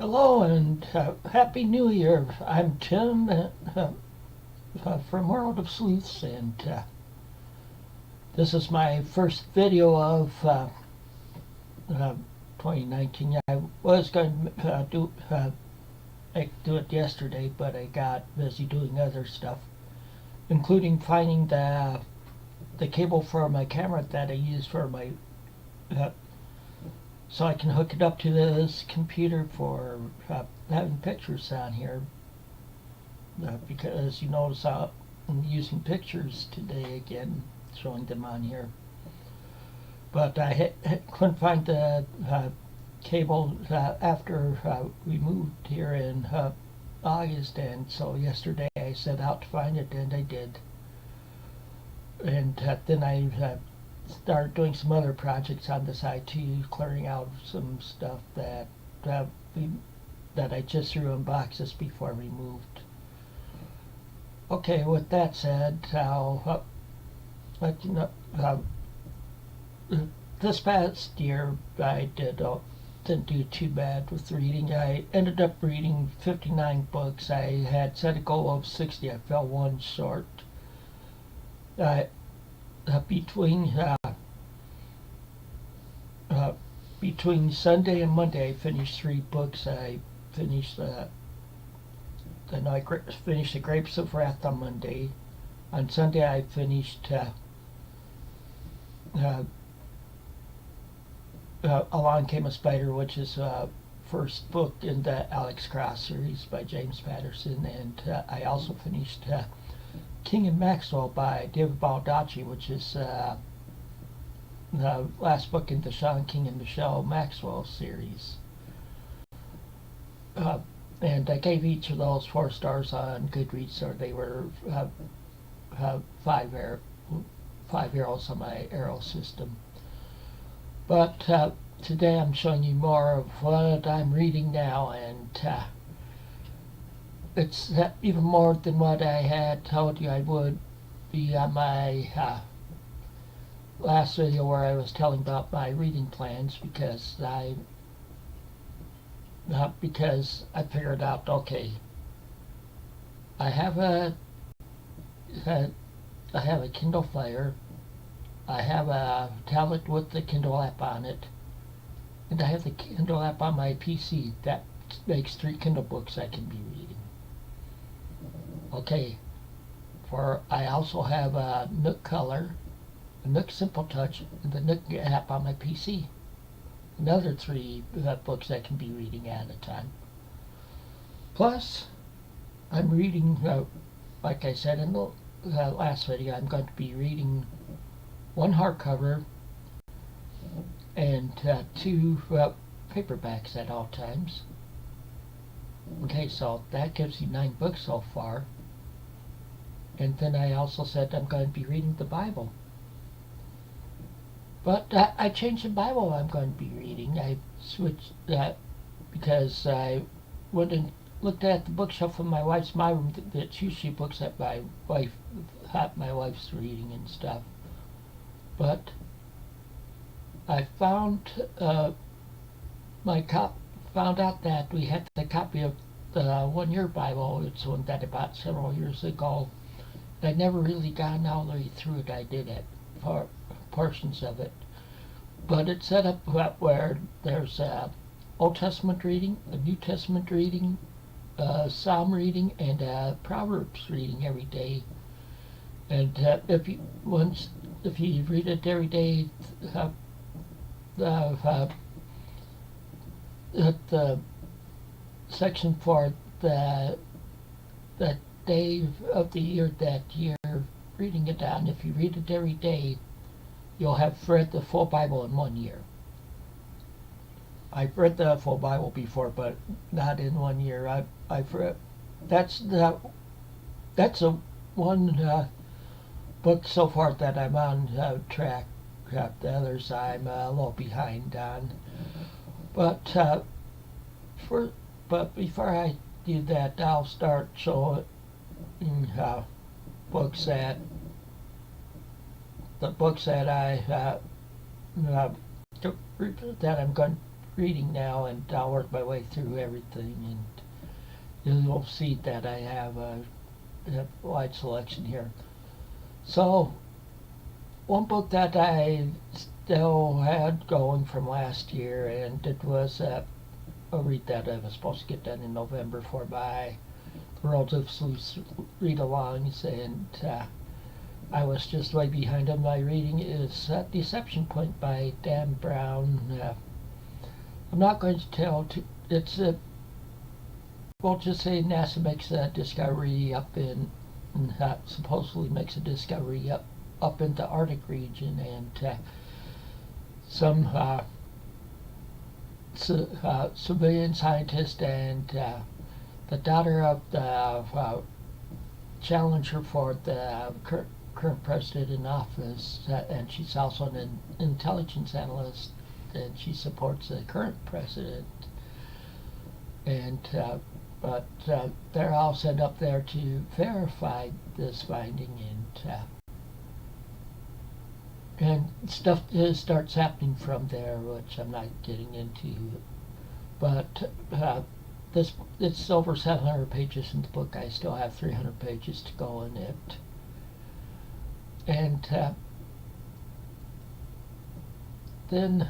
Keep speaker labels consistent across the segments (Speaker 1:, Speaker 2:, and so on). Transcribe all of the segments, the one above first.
Speaker 1: Hello and Happy New Year. I'm Tim from World of Sleuths, and this is my first video of uh, 2019. I was going to do it yesterday, but I got busy doing other stuff, including finding the cable for my camera that I use for my so I can hook it up to this computer for having pictures on here. Because you notice I'm using pictures today again, showing them on here. But I couldn't find the cable after we moved here in August, and so yesterday I set out to find it, and I did. And then I started doing some other projects on the side too, clearing out some stuff that I just threw in boxes before we moved. Okay, with that said, I'll let you know. This past year, I didn't do too bad with reading. I ended up reading 59 books. I had set a goal of 60. I fell one short. Between between Sunday and Monday, I finished 3 books. I finished finished The Grapes of Wrath on Monday. On Sunday, I finished Along Came a Spider, which is first book in the Alex Cross series by James Patterson, and I also finished King and Maxwell by David Baldacci, which is the last book in the Sean King and Michelle Maxwell series. And I gave each of those 4 stars on Goodreads, so they were 5 arrows on my arrow system. But today I'm showing you more of what I'm reading now, and it's even more than what I had told you I would be on my last video where I was telling about my reading plans, because I figured out, okay, I have a Kindle Fire, I have a tablet with the Kindle app on it, and I have the Kindle app on my PC. That makes 3 Kindle books I can be reading. Okay, I also have a Nook Color, a Nook Simple Touch, and the Nook app on my PC. Another 3 books I can be reading at a time. Plus, I'm reading, like I said in the last video, I'm going to be reading 1 hardcover and 2 paperbacks at all times. Okay, so that gives you 9 books so far. And then I also said I'm going to be reading the Bible. But I changed the Bible I'm going to be reading. I switched that because I went and looked at the bookshelf in my wife's my room that's usually books that my wife's reading and stuff. But I found found out that we had the copy of the 1-year Bible. It's one that I bought several years ago. I never really gotten all the way through it. I did it for portions of it, but it's set up where there's a Old Testament reading, a New Testament reading, a Psalm reading, and a Proverbs reading every day. And if you read it every day, the section for the day of the year that you're reading it on, if you read it every day, you'll have read the full Bible in 1 year. I've read the full Bible before, but not in 1 year. I've read that's a one book so far that I'm on track. The others I'm a little behind on. But before I do that, I'll start showing books that I that I'm going reading now, and I'll work my way through everything, and you'll see that I have a wide selection here. So, one book that I still had going from last year, and it was a read that I was supposed to get done in November for my relatives read-alongs, and I was just way behind on my reading, is Deception Point by Dan Brown. I'm not going to tell, it's a, we'll just say NASA makes a discovery up in, supposedly makes a discovery up in the Arctic region, and some civilian scientist and the daughter of the challenger for the current president in office, and she's also an intelligence analyst, and she supports the current president. And but they're all sent up there to verify this finding, and stuff starts happening from there, which I'm not getting into. But it's over 700 pages in the book. I still have 300 pages to go in it. And then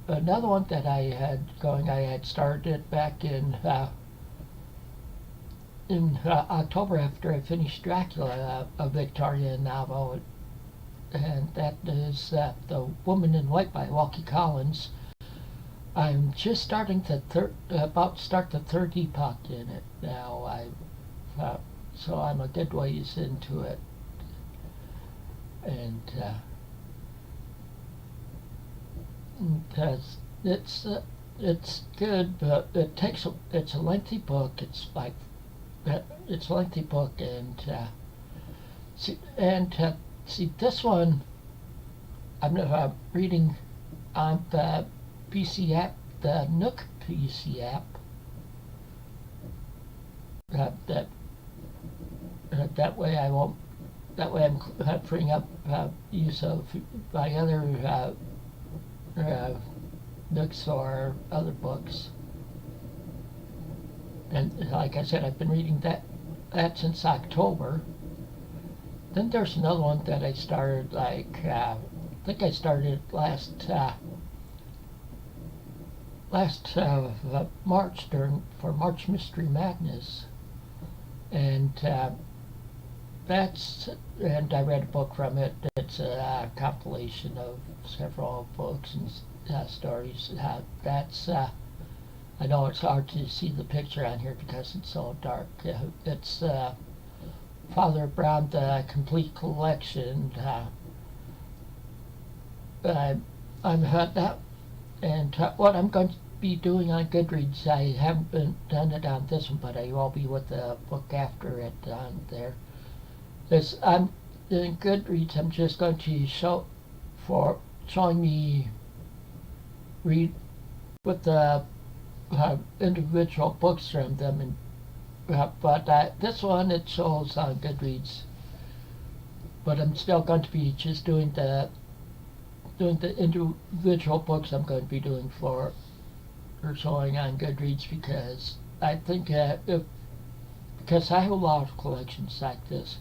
Speaker 1: another one that I had going, I had started back in October after I finished Dracula, a Victorian novel, and that is The Woman in White by Walkie Collins. I'm just starting about to start the third epoch in it now. So I'm a good ways into it, and it's good, but it's a lengthy book. It's a lengthy book, and see this one I'm reading on the PC app, the Nook PC app. That way I won't. That way I'm freeing up use of my other Nooks or other books. And like I said, I've been reading that since October. Then there's another one that I started, I think I started last March for March Mystery Madness, and and I read a book from it. It's a compilation of several books and stories. I know it's hard to see the picture on here because it's so dark. It's Father Brown, the Complete Collection. I'm that, and what I'm going to be doing on Goodreads, I haven't done it on this one, but I will be with the book after it on there. I'm in Goodreads. I'm just going to showing me read with the individual books from them, and but this one it shows on Goodreads. But I'm still going to be just doing the individual books. I'm going to be doing for showing on Goodreads because I think because I have a lot of collections like this,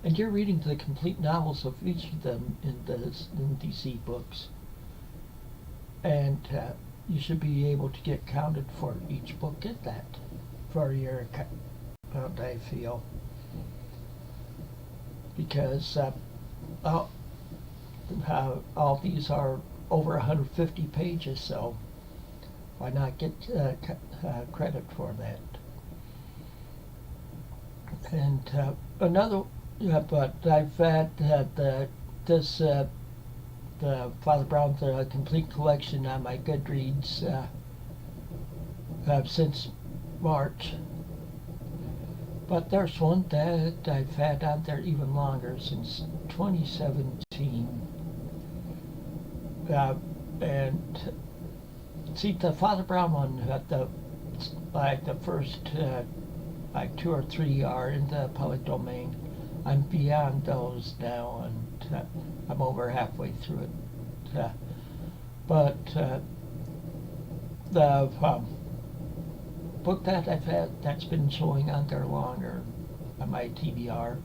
Speaker 1: and you're reading the complete novels of each of them in these ebooks, and you should be able to get counted for each book in that for your account, I feel, because all these are over 150 pages, so why not get credit for that? And another, but I've had the Father Brown, the Complete Collection on my Goodreads since March. But there's one that I've had on there even longer, since 2017. And see, the Father Brown one, the first two or three are in the public domain. I'm beyond those now, and I'm over halfway through it. But the book that I've had that's been showing on there longer on my TBR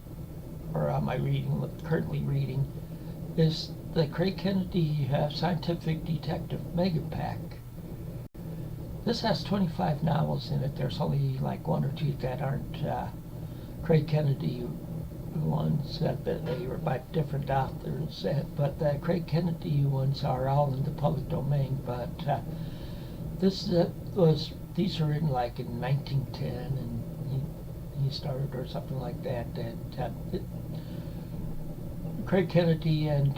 Speaker 1: or on my currently reading is the Craig Kennedy Scientific Detective Mega Pack. This has 25 novels in it. There's only like one or two that aren't Craig Kennedy ones that they were by different authors, but the Craig Kennedy ones are all in the public domain. But these were written like in 1910, and he started or something like that. And Craig Kennedy and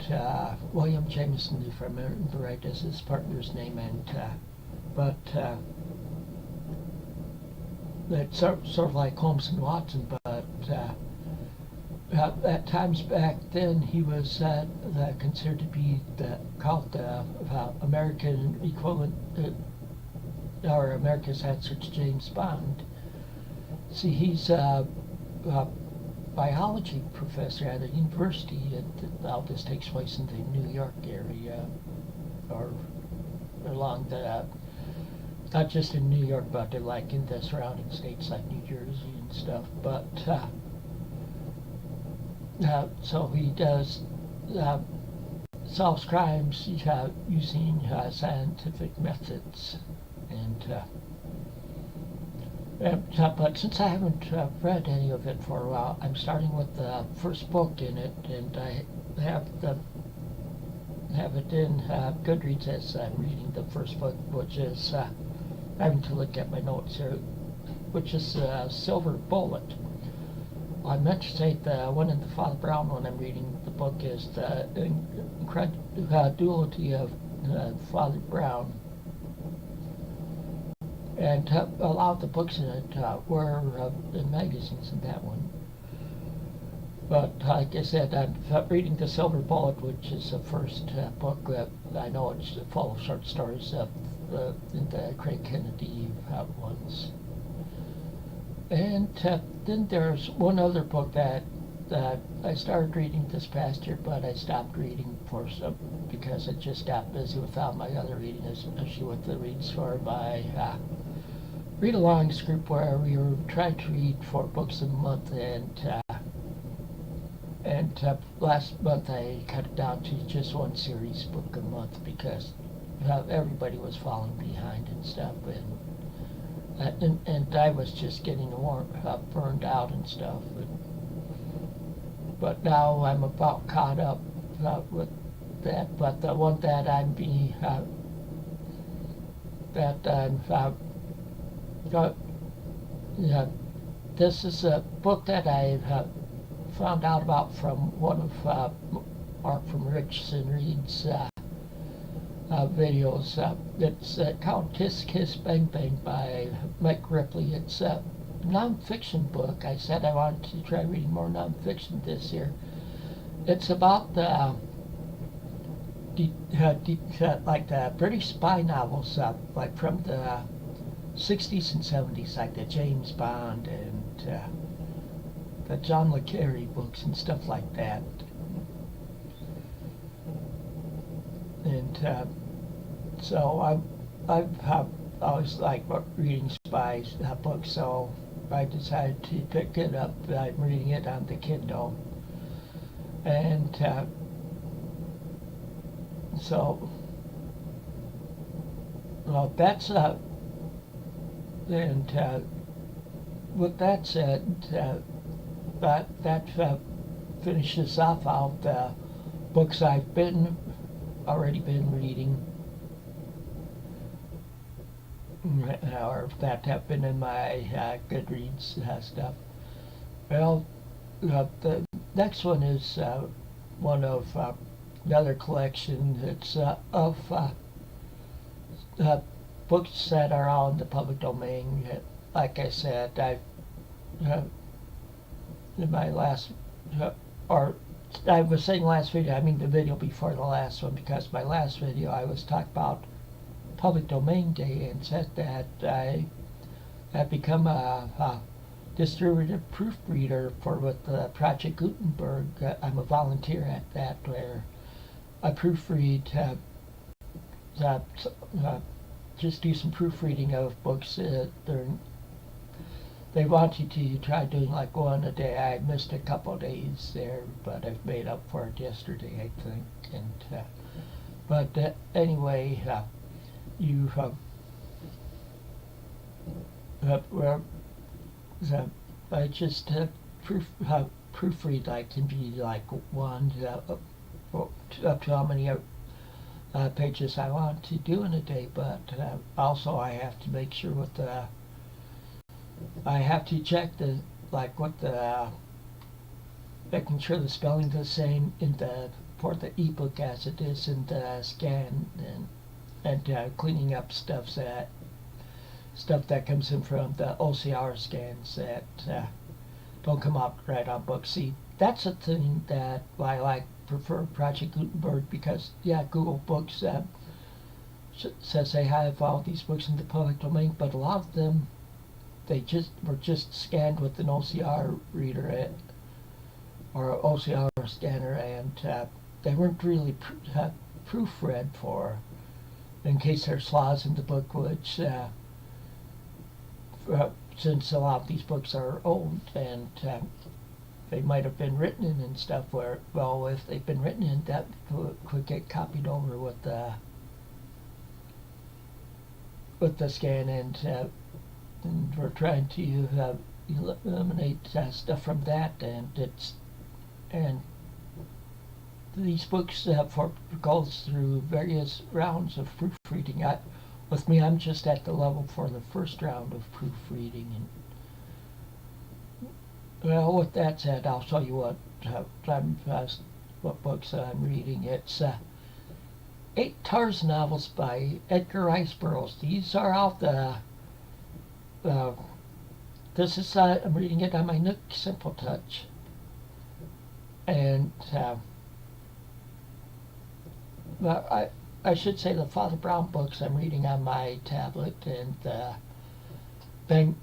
Speaker 1: William Jameson, if I remember right, is his partner's name, and it's sort of like Holmes and Watson, but at times back then he was considered to be called the American equivalent, or America's answer to James Bond. See, he's a biology professor at a university, and all this takes place in the New York area, or along the, not just in New York, but like in the surrounding states like New Jersey and stuff. But so he does solves crimes using scientific methods, but since I haven't read any of it for a while, I'm starting with the first book in it, and I have it in Goodreads as I'm reading the first book, which is having to look at my notes here, which is Silver Bullet. I meant to say the one in the Father Brown one I'm reading. The book is the Incredulity of Father Brown. And a lot of the books in it were in magazines in that one. But like I said, I'm reading The Silver Bullet, which is the first book that I know it's full of short stories in the Craig Kennedy ones. And then there's one other book that I started reading this past year, but I stopped reading because I just got busy with all my other reading, especially with the reads for my read-alongs group, where we were trying to read 4 books a month, and last month I cut it down to just one series book a month because everybody was falling behind and stuff, and I was just getting burned out and stuff. But now I'm about caught up with that. But the one that this is a book that I found out about from one of Mark from Richardson Reed's videos. It's called Kiss Kiss Bang Bang by Mike Ripley. It's a non-fiction book. I said I wanted to try reading more non-fiction this year. It's about the like the British spy novels, like from the 60s and 70s, like the James Bond and the John le Carre books and stuff like that. And so I've always liked reading spy books, so I decided to pick it up. I'm reading it on the Kindle, and so well, that's and with that said, that finishes off all the books I've already been reading, or that have been in my Goodreads stuff. Well, the next one is one of another collection. It's of books that are all in the public domain. Like I said, in my last, or I was saying last video, I mean the video before the last one, because my last video I was talking about Public Domain Day and said that I have become a distributed proofreader with Project Gutenberg. I'm a volunteer at that, where I proofread just do some proofreading of books. They want you to try doing like one a day. I missed a couple days there, but I've made up for it yesterday, I think. And but anyway, you well, I just proofread like can be like one up to how many pages I want to do in a day, but also I have to make sure with the I have to check the like what the making sure the spelling the same in the for the ebook as it is in the scan, and cleaning up stuff that comes in from the OCR scans that don't come out right on books. See, that's a thing that I prefer Project Gutenberg, because Google Books says they have all these books in the public domain, but a lot of them were just scanned with an OCR reader or OCR scanner, and they weren't really proofread for in case there's flaws in the book, which since a lot of these books are old, and they might have been written in and stuff where, well, if they've been written in, that could get copied over with the scan, and we're trying to eliminate stuff from that, and these books goes through various rounds of proofreading. With me, I'm just at the level for the first round of proofreading, and well, with that said, I'll show you what books I'm reading. It's 8 Tarzan novels by Edgar Rice Burroughs. These are out this is I'm reading it on my Nook Simple Touch, and I should say the Father Brown books I'm reading on my tablet, and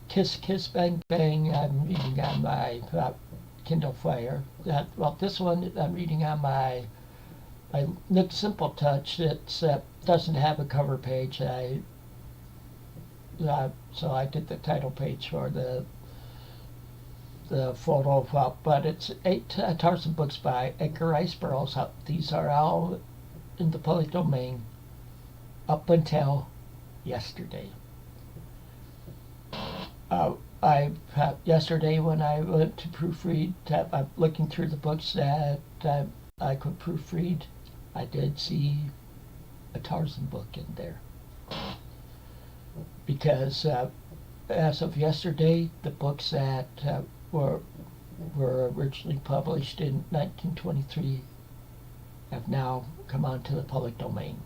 Speaker 1: Kiss Kiss Bang Bang I'm reading on my Kindle Fire. Well, this one I'm reading on my Nook Simple Touch. It doesn't have a cover page. So I did the title page for the photo, but it's 8 Tarzan books by Edgar Rice Burroughs. These are all in the public domain up until yesterday. Yesterday when I went to proofread, I'm looking through the books that I could proofread. I did see a Tarzan book in there, because as of yesterday, the books that were originally published in 1923 have now come onto the public domain,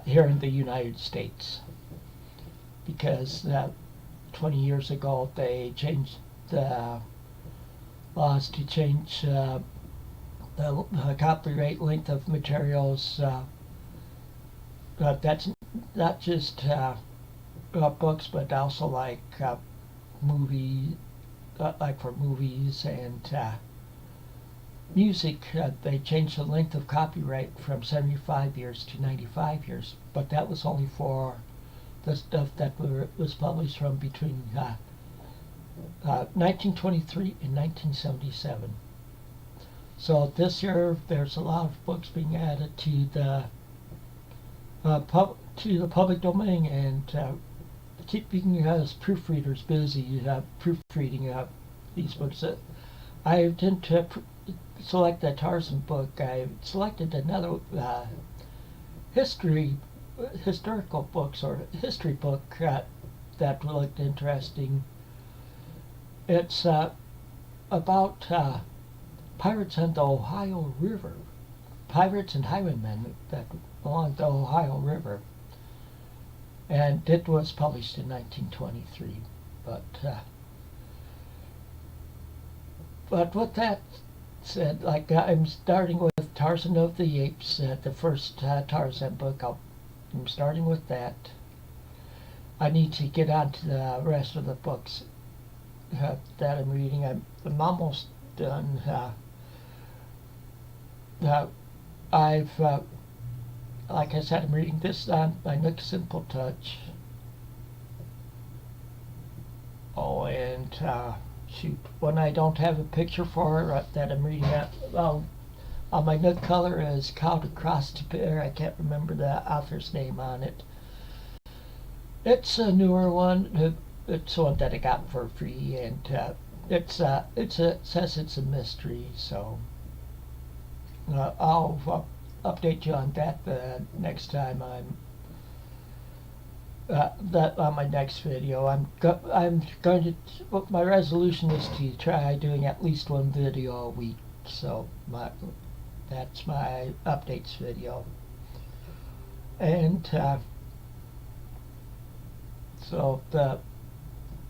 Speaker 1: here in the United States, because 20 years ago they changed the laws to change the copyright length of materials. That's not just books, but also like for movies and music. They changed the length of copyright from 75 years to 95 years, but that was only for the stuff that was published from between 1923 and 1977. So this year there's a lot of books being added to the public domain, and keeping us proofreaders busy proofreading these books. I didn't select the Tarzan book. I selected another historical books, or history book that looked interesting. It's about pirates on the Ohio River, pirates and highwaymen that along the Ohio River, and it was published in 1923. But with that said, like I'm starting with Tarzan of the Apes, the first Tarzan book. I'm starting with that. I need to get on to the rest of the books that I'm reading. I'm almost done. I've like I said, I'm reading this on my Nook Simple Touch. Oh, and shoot, when I don't have a picture for it that I'm reading at, on my Nook color is Cow to Cross to Bear. I can't remember the author's name on it. It's a newer one. It's one that I got for free, and it says it's a mystery. So I'll update you on that the next time I'm that on my next video. I'm going to. My resolution is to try doing at least one video a week. So that's my updates video, and so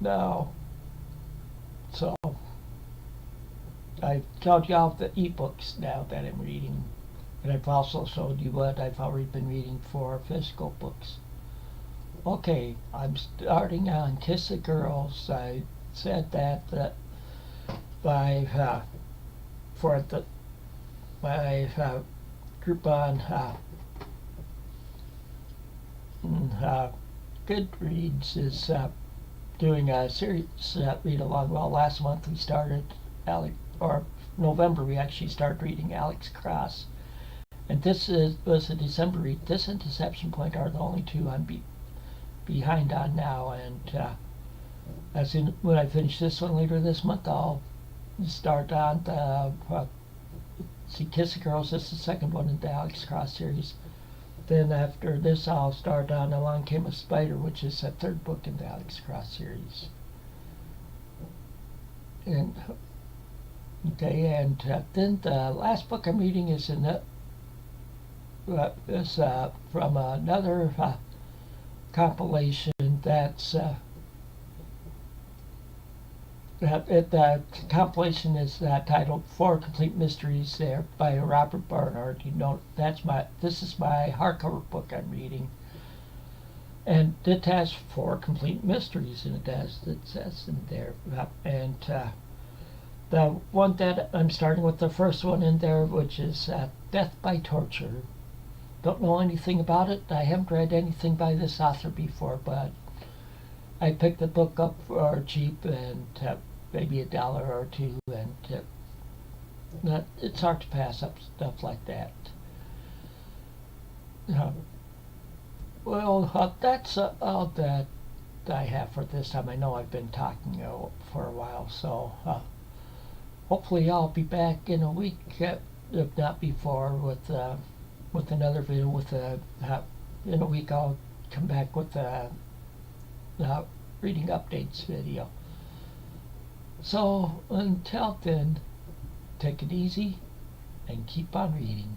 Speaker 1: now so I've told you all the ebooks now that I'm reading, and I've also showed you what I've already been reading for physical books. Okay, I'm starting on Kiss the Girls. I said that by for the my group on Goodreads is doing a series read along. Well, last month we started or November we actually started reading Alex Cross, and was a December read. This and Deception Point are the only two I'm behind on now, and when I finish this one later this month, I'll start on the Kiss the Girls. This is the second one in the Alex Cross series. Then after this, I'll start on Along Came a Spider, which is the third book in the Alex Cross series. And okay, and then the last book I'm reading is from another compilation that's the compilation is titled Four Complete Mysteries there by Robert Barnard. You know, this is my hardcover book I'm reading, and it has four complete mysteries, and it says in there. And the one that I'm starting with, the first one in there, which is Death by Torture. Don't know anything about it. I haven't read anything by this author before, but I picked the book up for cheap, and maybe $1 or $2, and it's hard to pass up stuff like that. Well, that's all that I have for this time. I know I've been talking for a while, so hopefully I'll be back in a week, if not before, with another video. In a week I'll come back with a reading updates video. So until then, take it easy and keep on reading.